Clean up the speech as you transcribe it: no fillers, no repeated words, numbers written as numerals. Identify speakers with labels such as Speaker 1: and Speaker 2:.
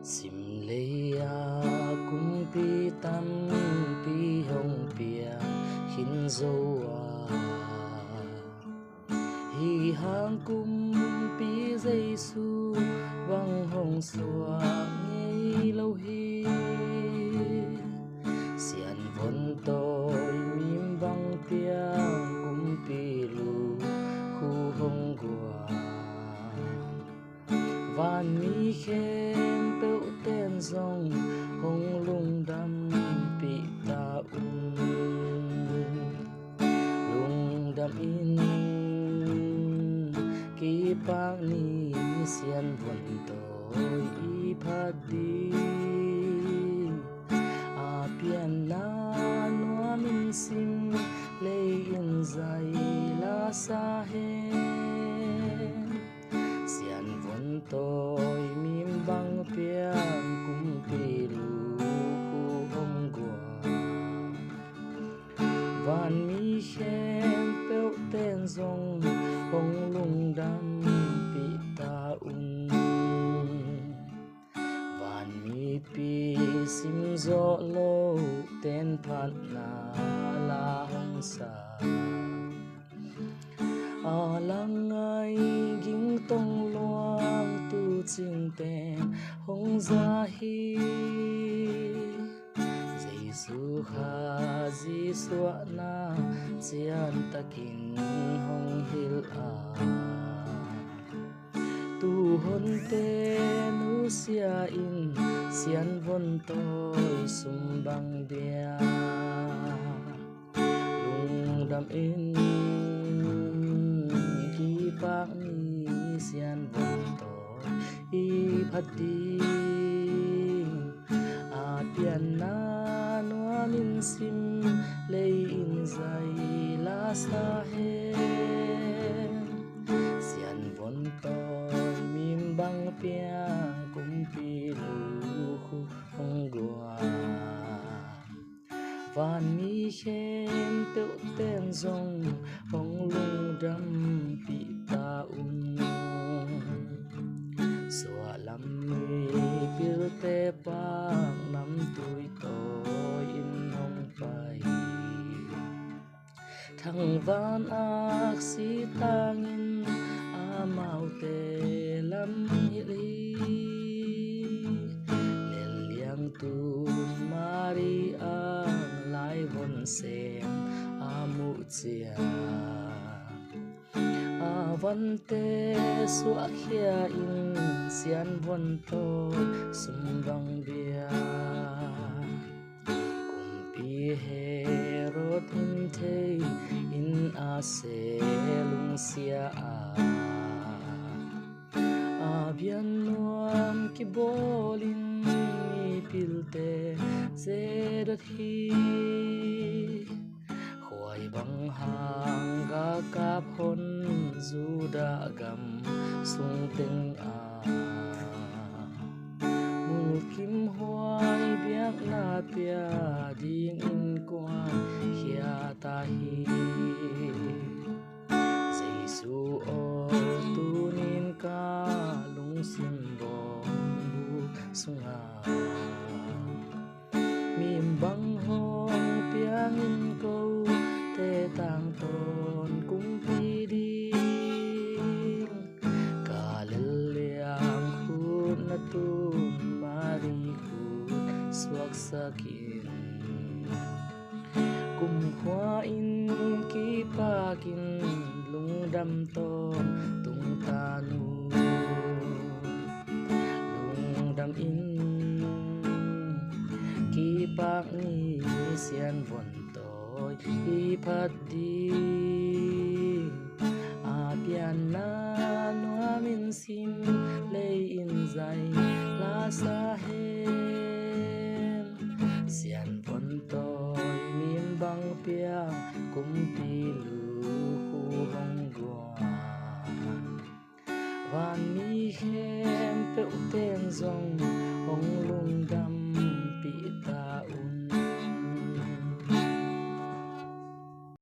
Speaker 1: sim lấy cung pi tâm pi hồng pia hin dâu hi hang cung pi dây su vang hồng xua ngay lâu hi xian vốn tôi mím vang pia cung pi lu khu hồng gua van mi khen bêu tên dòng hồng lung đam bị ta lung đam in kỳ bác ni xiên vun tôi y phát đi a pian na noa min sim lei in dài la sa hen xiên vun tôi mim băng pian cung pi lu khu hồng gua van mi khen bêu tên dòng hồng lung đam bị ta van mi pi sim gió lô tên phat na la hồng sa a lang ai ging tông loang tu ching tên hồng gia hi Giêsu ha Giêsu na chian takin hồng hil tu hôn te nu sia in xian von tôi sum bang bia lung đam in ki bác ni xian von tôi y phát đi a pian na noa min sim lei in dài la sa hen xian von tôi mim bang pia cung pi lu khu hồng gua van mi khen bêu tên dòng hồng lung đam bị ta xóa lắm mi bil te bang năm tuổi tôi in hồng bay thằng van ác si tangin a mau te lam hi len liang tu mari ang lai von sem a mu chia a van te suak hia in xian von tôi sum bang bia cung pi he rot in thei in a se lung sia a bian nuam ki bolin mi pilte zedat hi khoi bang hang ga kap hon zu da gam sung teng mul kim hoai biak na pia ding in kwa hia ta hi Giêsu o tunin ka lung sim bom bu sunga mim bang hong piang in câu te tang ton cung pi ding ka liang khut na tu mari khut suak sakin kum khwa in ki pakin lung đam ton tung ta nu lung đam in ki bác ni xian von tôi y phát đi a pian na noa min sim lei in dài la sa